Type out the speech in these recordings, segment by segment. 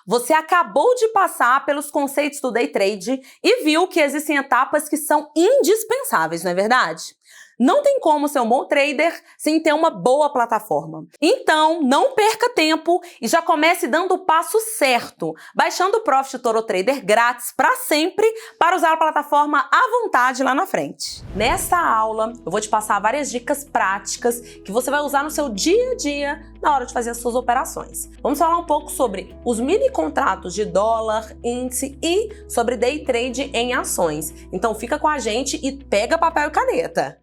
Você acabou de passar pelos conceitos do day trade e viu que existem etapas que são indispensáveis, não é verdade? Não tem como ser um bom trader sem ter uma boa plataforma. Então, não perca tempo e já comece dando o passo certo, baixando o Profit Toro Trader grátis para sempre para usar a plataforma à vontade lá na frente. Nessa aula, eu vou te passar várias dicas práticas que você vai usar no seu dia a dia na hora de fazer as suas operações. Vamos falar um pouco sobre os mini contratos de dólar, índice e sobre day trade em ações. Então fica com a gente e pega papel e caneta.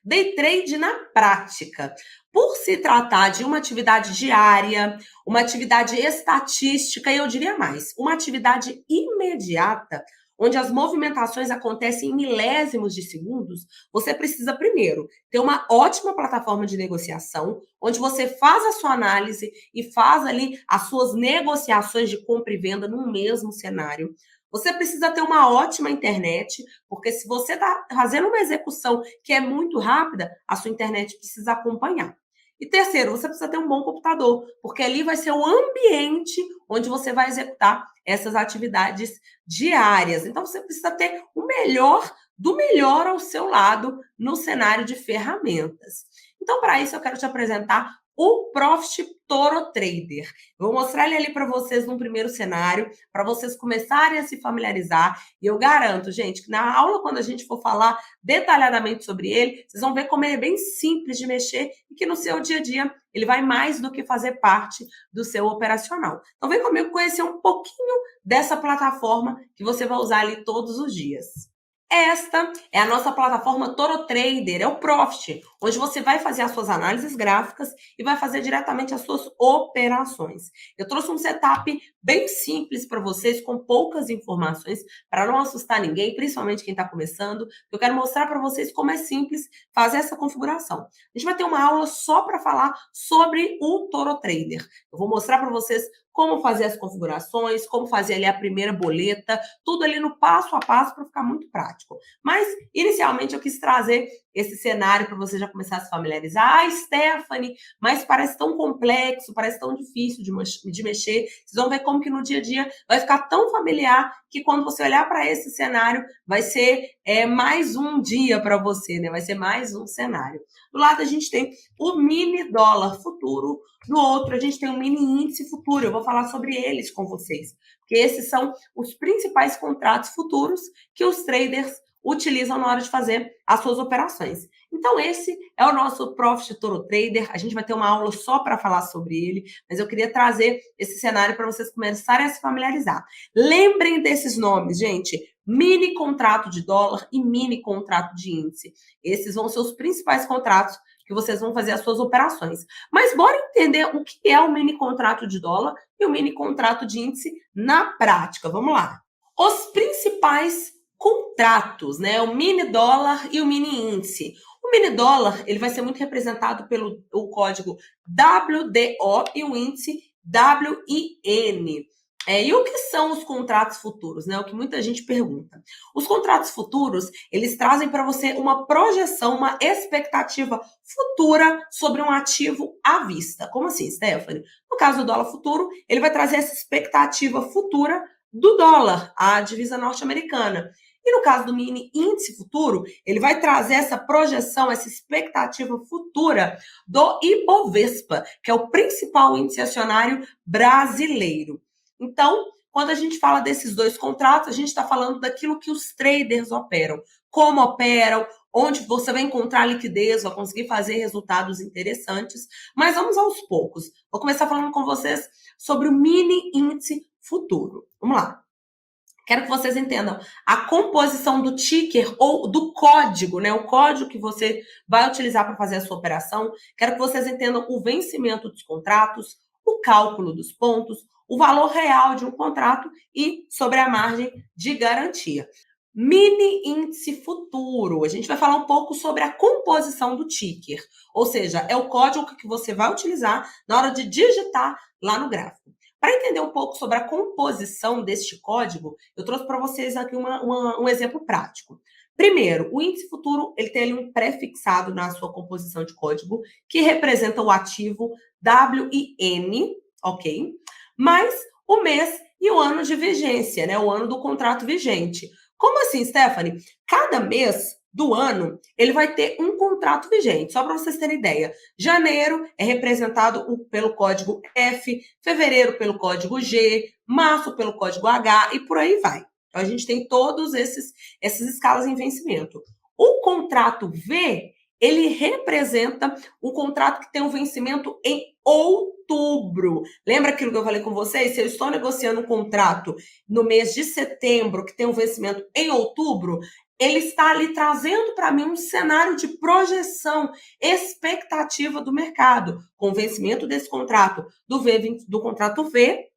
Day trade na prática. Por se tratar de uma atividade diária, uma atividade estatística e eu diria mais, uma atividade imediata, onde as movimentações acontecem em milésimos de segundos, você precisa primeiro ter uma ótima plataforma de negociação, onde você faz a sua análise e faz ali as suas negociações de compra e venda no mesmo cenário. Você precisa ter uma ótima internet, porque se você está fazendo uma execução que é muito rápida, a sua internet precisa acompanhar. E terceiro, você precisa ter um bom computador, porque ali vai ser o ambiente onde você vai executar essas atividades diárias. Então, você precisa ter o melhor do melhor ao seu lado no cenário de ferramentas. Então, para isso, eu quero te apresentar o Profit Toro Trader. Eu vou mostrar ele ali para vocês num primeiro cenário, para vocês começarem a se familiarizar. E eu garanto, gente, que na aula, quando a gente for falar detalhadamente sobre ele, vocês vão ver como ele é bem simples de mexer e que no seu dia a dia ele vai mais do que fazer parte do seu operacional. Então vem comigo conhecer um pouquinho dessa plataforma que você vai usar ali todos os dias. Esta é a nossa plataforma Toro Trader, é o Profit, onde você vai fazer as suas análises gráficas e vai fazer diretamente as suas operações. Eu trouxe um setup bem simples para vocês, com poucas informações, para não assustar ninguém, principalmente quem está começando. Eu quero mostrar para vocês como é simples fazer essa configuração. A gente vai ter uma aula só para falar sobre o Toro Trader. Eu vou mostrar para vocês como fazer as configurações, como fazer ali a primeira boleta, tudo ali no passo a passo para ficar muito prático. Mas, inicialmente, eu quis trazer esse cenário para você já começar a se familiarizar. Ah, Stephanie, mas parece tão complexo, parece tão difícil de mexer. Vocês vão ver como que no dia a dia vai ficar tão familiar que quando você olhar para esse cenário, vai ser mais um dia para você, né? Vai ser mais um cenário. Do lado a gente tem o mini dólar futuro, do outro a gente tem o mini índice futuro. Eu vou falar sobre eles com vocês, porque esses são os principais contratos futuros que os traders utilizam na hora de fazer as suas operações. Então esse é o nosso Profit Toro Trader. A gente vai ter uma aula só para falar sobre ele, mas eu queria trazer esse cenário para vocês começarem a se familiarizar. Lembrem desses nomes, gente. Mini contrato de dólar e mini contrato de índice. Esses vão ser os principais contratos que vocês vão fazer as suas operações. Mas bora entender o que é o mini contrato de dólar e o mini contrato de índice na prática. Vamos lá. Os principais contratos, né? O mini dólar e o mini índice. O mini dólar, ele vai ser muito representado pelo o código WDO e o índice WIN. E o que são os contratos futuros, né? O que muita gente pergunta. Os contratos futuros, eles trazem para você uma projeção, uma expectativa futura sobre um ativo à vista. Como assim, Stephanie? No caso do dólar futuro, ele vai trazer essa expectativa futura do dólar, a divisa norte-americana. E no caso do mini índice futuro, ele vai trazer essa projeção, essa expectativa futura do Ibovespa, que é o principal índice acionário brasileiro. Então, quando a gente fala desses dois contratos, a gente está falando daquilo que os traders operam, como operam, onde você vai encontrar liquidez, vai conseguir fazer resultados interessantes. Mas vamos aos poucos. Vou começar falando com vocês sobre o mini índice futuro. Vamos lá. Quero que vocês entendam a composição do ticker ou do código, né? O código que você vai utilizar para fazer a sua operação. Quero que vocês entendam o vencimento dos contratos, o cálculo dos pontos, o valor real de um contrato e sobre a margem de garantia. Mini índice futuro. A gente vai falar um pouco sobre a composição do ticker, ou seja, é o código que você vai utilizar na hora de digitar lá no gráfico. Para entender um pouco sobre a composição deste código, eu trouxe para vocês aqui um exemplo prático. Primeiro, o índice futuro ele tem ali um prefixado na sua composição de código que representa o ativo WIN, ok? Mas o mês e o ano de vigência, né? O ano do contrato vigente. Como assim, Stephanie? Cada mês do ano, ele vai ter um contrato vigente. Só para vocês terem ideia. Janeiro é representado pelo código F, fevereiro pelo código G, março pelo código H e por aí vai. Então, a gente tem todos essas escalas em vencimento. O contrato V, ele representa um contrato que tem um vencimento em outubro. Lembra aquilo que eu falei com vocês? Se eu estou negociando um contrato no mês de setembro, que tem um vencimento em outubro, ele está ali trazendo para mim um cenário de projeção, expectativa do mercado, com o vencimento desse contrato do contrato V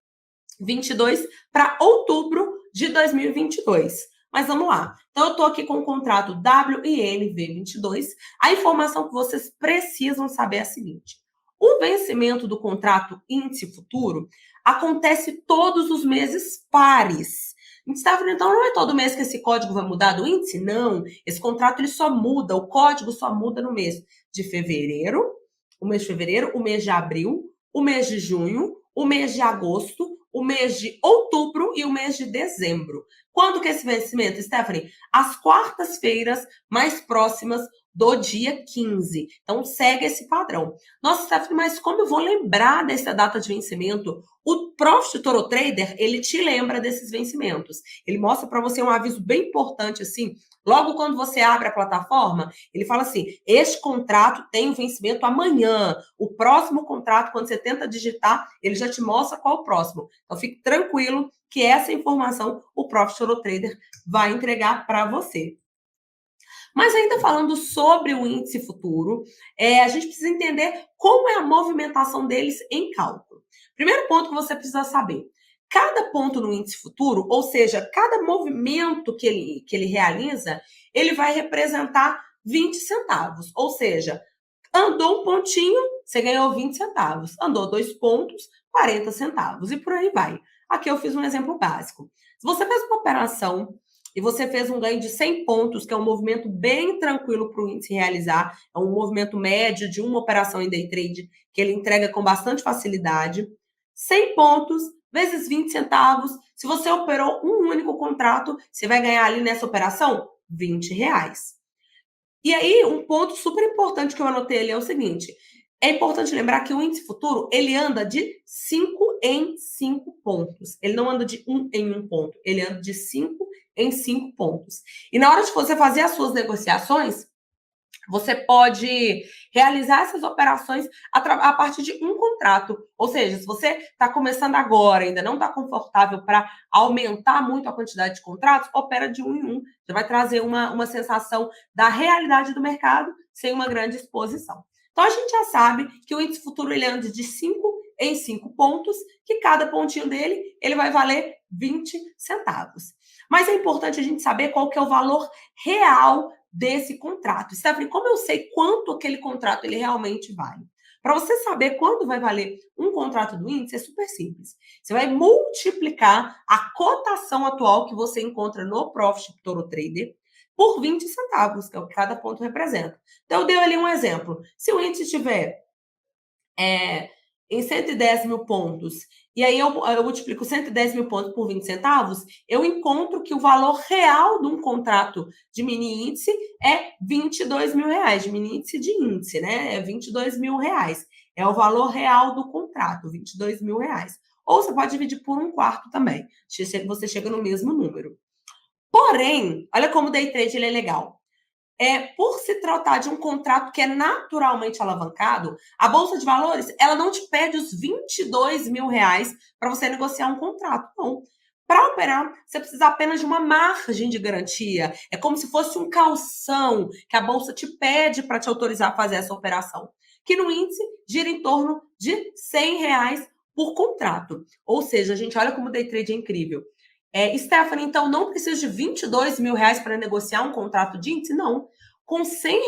22 para outubro de 2022. Mas vamos lá. Então, eu estou aqui com o contrato WINV22. A informação que vocês precisam saber é a seguinte. O vencimento do contrato índice futuro acontece todos os meses pares. Então, não é todo mês que esse código vai mudar do índice? Não. Esse contrato ele só muda, o código só muda no mês de fevereiro, o mês de abril, o mês de junho, o mês de agosto, o mês de outubro e o mês de dezembro. Quando que é esse vencimento, Stephanie? As quartas-feiras mais próximas do dia 15. Então, segue esse padrão. Nossa, Stephanie, mas como eu vou lembrar dessa data de vencimento? O Profit Toro Trader, ele te lembra desses vencimentos. Ele mostra para você um aviso bem importante, assim, logo quando você abre a plataforma, ele fala assim, este contrato tem um vencimento amanhã. O próximo contrato, quando você tenta digitar, ele já te mostra qual é o próximo. Então, fique tranquilo que essa informação o Profit Toro Trader vai entregar para você. Mas ainda falando sobre o índice futuro, a gente precisa entender como é a movimentação deles em cálculo. Primeiro ponto que você precisa saber. Cada ponto no índice futuro, ou seja, cada movimento que ele realiza, ele vai representar 20 centavos. Ou seja, andou um pontinho, você ganhou 20 centavos. Andou 2 pontos, 40 centavos. E por aí vai. Aqui eu fiz um exemplo básico. Se você fez uma operação e você fez um ganho de 100 pontos, que é um movimento bem tranquilo para o índice realizar, é um movimento médio de uma operação em day trade, que ele entrega com bastante facilidade. 100 pontos vezes 20 centavos. Se você operou um único contrato, você vai ganhar ali nessa operação R$ 20. E aí, um ponto super importante que eu anotei ali é o seguinte: é importante lembrar que o índice futuro, ele anda de 5 em 5 pontos. Ele não anda de 1 em 1 ponto, ele anda de 5 em 5 pontos. E na hora de você fazer as suas negociações, você pode realizar essas operações a partir de um contrato. Ou seja, se você está começando agora, ainda não está confortável para aumentar muito a quantidade de contratos, opera de um em um. Já vai trazer uma sensação da realidade do mercado sem uma grande exposição. Então, a gente já sabe que o índice futuro ele anda de 5 em 5 pontos, que cada pontinho dele ele vai valer 20 centavos. Mas é importante a gente saber qual que é o valor real desse contrato. Stephanie, como eu sei quanto aquele contrato ele realmente vale? Para você saber quanto vai valer um contrato do índice, é super simples. Você vai multiplicar a cotação atual que você encontra no Profit Toro Trader por 20 centavos, que é o que cada ponto representa. Então, eu dei ali um exemplo. Se o índice tiver em 110 mil pontos, e aí eu multiplico 110 mil pontos por 20 centavos, eu encontro que o valor real de um contrato de mini índice é R$ 22.000, de mini índice de índice, né? É R$ 22.000. É o valor real do contrato, R$ 22.000. Ou você pode dividir por 1/4 também, você chega no mesmo número. Porém, olha como o day trade ele é legal. Por se tratar de um contrato que é naturalmente alavancado, a Bolsa de Valores, ela não te pede os R$ 22.000 para você negociar um contrato, não. Para operar, você precisa apenas de uma margem de garantia. É como se fosse um calção que a Bolsa te pede para te autorizar a fazer essa operação. Que no índice gira em torno de R$ 100 por contrato. Ou seja, a gente olha como o day trade é incrível. Stephanie, então não preciso de R$ 22.000 para negociar um contrato de índice? Não. Com R$ 100,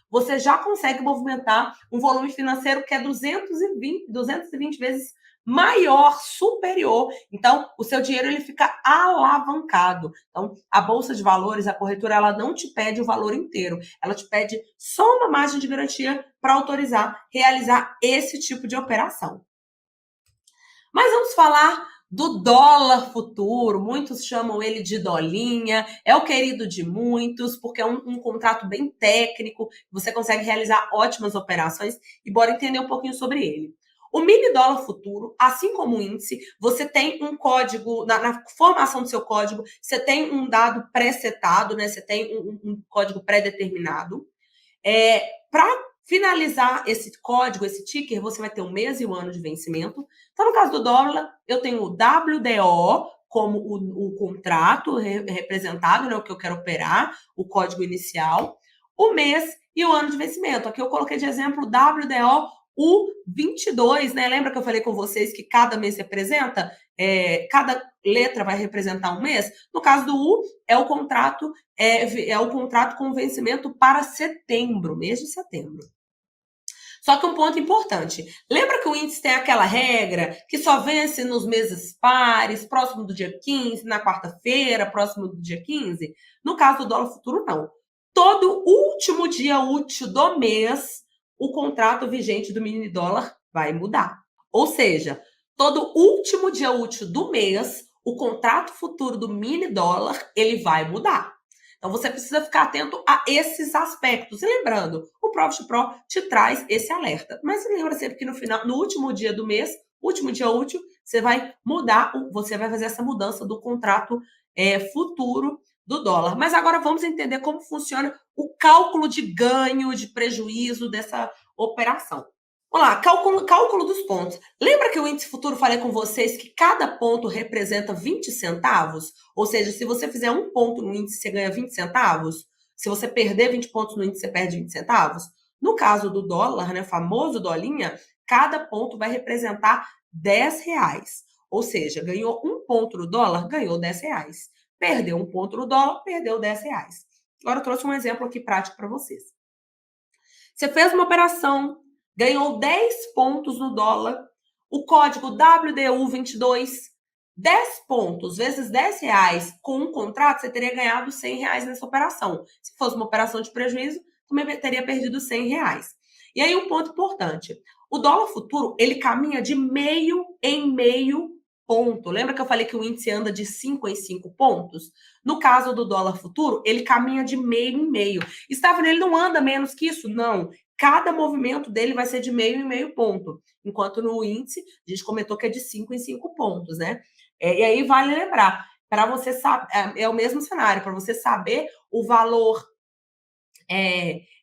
você já consegue movimentar um volume financeiro que é 220 vezes maior, superior. Então, o seu dinheiro ele fica alavancado. Então, a Bolsa de Valores, a corretora, ela não te pede o valor inteiro. Ela te pede só uma margem de garantia para autorizar realizar esse tipo de operação. Mas vamos falar do dólar futuro, muitos chamam ele de dolinha, é o querido de muitos, porque é um contrato bem técnico, você consegue realizar ótimas operações, e bora entender um pouquinho sobre ele. O mini dólar futuro, assim como o índice, você tem um código, na formação do seu código, você tem um dado pré-setado, né? Você tem um código pré-determinado. Para finalizar esse código, esse ticker, você vai ter um mês e um ano de vencimento. Então, no caso do dólar, eu tenho o WDO como o contrato representado, né, o que eu quero operar, o código inicial, o mês e o ano de vencimento. Aqui eu coloquei de exemplo WDO U22, né? Lembra que eu falei com vocês que cada mês representa? Cada letra vai representar um mês? No caso do U, é o contrato com vencimento para setembro, mês de setembro. Só que um ponto importante, lembra que o índice tem aquela regra que só vence nos meses pares, próximo do dia 15, na quarta-feira, próximo do dia 15? No caso do dólar futuro, não. Todo último dia útil do mês, o contrato vigente do mini dólar vai mudar. Ou seja, todo último dia útil do mês, o contrato futuro do mini dólar, ele vai mudar. Então você precisa ficar atento a esses aspectos. E lembrando, o Profit Pro te traz esse alerta. Mas lembra sempre que no final, no último dia do mês, último dia útil, você vai mudar, você vai fazer essa mudança do contrato futuro do dólar. Mas agora vamos entender como funciona o cálculo de ganho, de prejuízo dessa operação. Vamos lá, cálculo dos pontos. Lembra que o índice futuro falei com vocês que cada ponto representa 20 centavos? Ou seja, se você fizer um ponto no índice, você ganha 20 centavos. Se você perder 20 pontos no índice, você perde 20 centavos. No caso do dólar, né, famoso dolinha, cada ponto vai representar 10 reais. Ou seja, ganhou um ponto no dólar, ganhou 10 reais. Perdeu um ponto no dólar, perdeu 10 reais. Agora eu trouxe um exemplo aqui prático para vocês. Você fez uma operação, ganhou 10 pontos no dólar, o código WDU22, 10 pontos vezes 10 reais com um contrato, você teria ganhado 100 reais nessa operação. Se fosse uma operação de prejuízo, também teria perdido 100 reais. E aí um ponto importante, o dólar futuro, ele caminha de meio em meio ponto. Lembra que eu falei que o índice anda de 5 em 5 pontos? No caso do dólar futuro, ele caminha de meio em meio. Estava ele não anda menos que isso? Não. Cada movimento dele vai ser de meio em meio ponto. Enquanto no índice, a gente comentou que é de 5 em 5 pontos, né? E aí vale lembrar, para você saber, é o mesmo cenário, para você saber o valor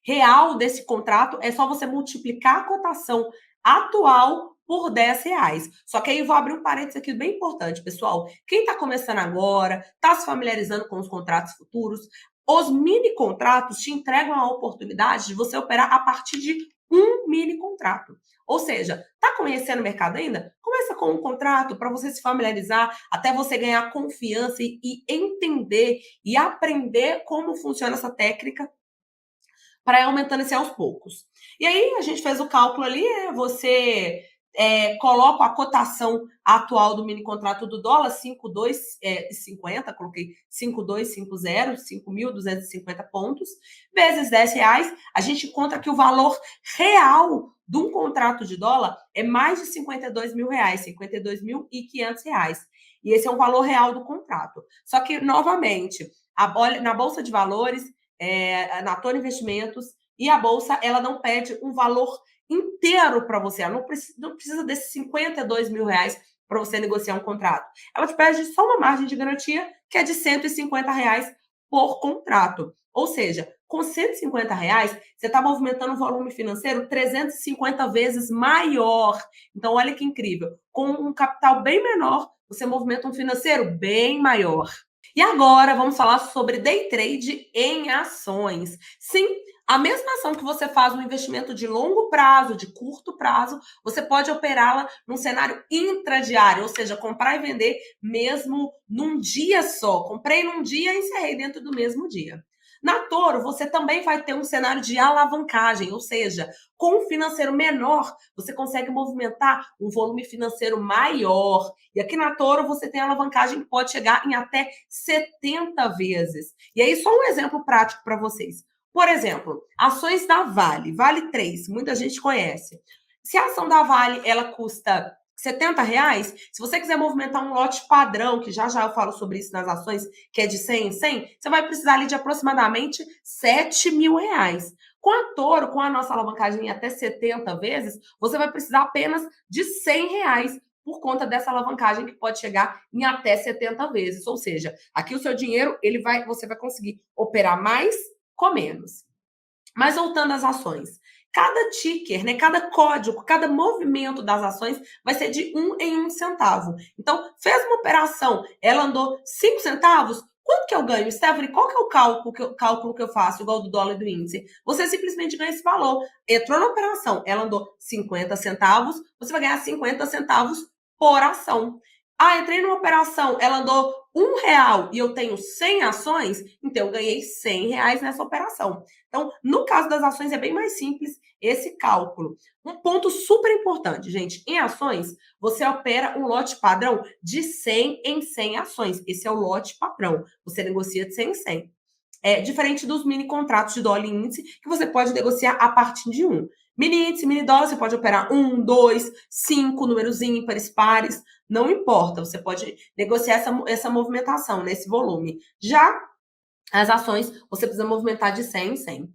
real desse contrato, é só você multiplicar a cotação atual por 10 reais. Só que aí eu vou abrir um parênteses aqui bem importante, pessoal. Quem está começando agora, está se familiarizando com os contratos futuros, os mini contratos te entregam a oportunidade de você operar a partir de um mini contrato. Ou seja, está conhecendo o mercado ainda? Começa com um contrato para você se familiarizar, até você ganhar confiança e entender e aprender como funciona essa técnica para ir aumentando esse aos poucos. E aí a gente fez o cálculo ali, você coloca a cotação atual do mini contrato do dólar, 5,250, coloquei 5,250, 5.250 pontos, vezes 10 reais, a gente encontra que o valor real de um contrato de dólar é mais de 52 mil reais, 52.500 reais. E esse é o valor real do contrato. Só que, novamente, na Bolsa de Valores, na Toro Investimentos, e a Bolsa, ela não pede um valor inteiro para você. Ela não precisa desses 52 mil reais para você negociar um contrato. Ela te pede só uma margem de garantia, que é de 150 reais por contrato. Ou seja, com 150 reais, você está movimentando um volume financeiro 350 vezes maior. Então, olha que incrível. Com um capital bem menor, você movimenta um financeiro bem maior. E agora vamos falar sobre day trade em ações. Sim, a mesma ação que você faz um investimento de longo prazo, de curto prazo, você pode operá-la num cenário intradiário, ou seja, comprar e vender mesmo num dia só. Comprei num dia e encerrei dentro do mesmo dia. Na Toro, você também vai ter um cenário de alavancagem, ou seja, com um financeiro menor, você consegue movimentar um volume financeiro maior. E aqui na Toro, você tem alavancagem que pode chegar em até 70 vezes. E aí, só um exemplo prático para vocês. Por exemplo, ações da Vale, Vale 3, muita gente conhece. Se a ação da Vale, ela custa R$ 70, se você quiser movimentar um lote padrão, que já eu falo sobre isso nas ações, que é de 100 em 100, você vai precisar ali de aproximadamente R$ 7.000. Com a Toro, com a nossa alavancagem em até 70 vezes, você vai precisar apenas de R$ 100 por conta dessa alavancagem que pode chegar em até 70 vezes. Ou seja, aqui o seu dinheiro, você vai conseguir operar mais com menos. Mas voltando às ações, cada ticker, né, cada código, cada movimento das ações vai ser de 1 em 1 centavo. Então, fez uma operação, ela andou 5 centavos, quanto que eu ganho? Stephanie, qual que é o cálculo que eu faço, igual do dólar e do índice? Você simplesmente ganha esse valor. Entrou na operação, ela andou 50 centavos, você vai ganhar 50 centavos por ação. Ah, entrei numa operação, ela andou R$ 1 e eu tenho 100 ações, então eu ganhei R$ 100 nessa operação. Então, no caso das ações, é bem mais simples esse cálculo. Um ponto super importante, gente, em ações, você opera um lote padrão de 100 em 100 ações. Esse é o lote padrão. Você negocia de 100 em 100. É diferente dos mini contratos de dólar e índice, que você pode negociar a partir de 1. Mini índice, mini dólar, você pode operar 1, 2, 5, números ímpares, pares, não importa, você pode negociar essa movimentação, nesse volume. Já as ações, você precisa movimentar de 100 em 100.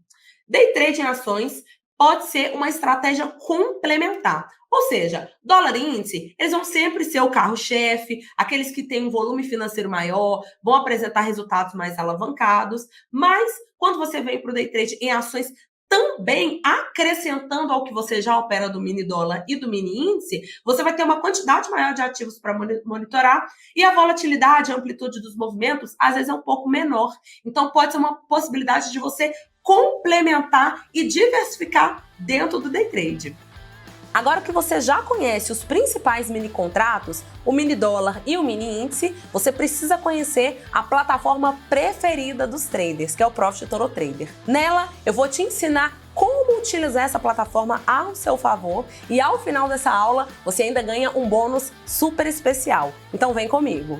Day trade em ações pode ser uma estratégia complementar. Ou seja, dólar e índice, eles vão sempre ser o carro-chefe, aqueles que têm um volume financeiro maior, vão apresentar resultados mais alavancados, mas quando você vem para o day trade em ações, também acrescentando ao que você já opera do mini dólar e do mini índice, você vai ter uma quantidade maior de ativos para monitorar e a volatilidade, a amplitude dos movimentos, às vezes é um pouco menor. Então, pode ser uma possibilidade de você complementar e diversificar dentro do day trade. Agora que você já conhece os principais mini contratos, o mini dólar e o mini índice, você precisa conhecer a plataforma preferida dos traders, que é o Profit Toro Trader. Nela, eu vou te ensinar como utilizar essa plataforma ao seu favor e ao final dessa aula, você ainda ganha um bônus super especial. Então vem comigo!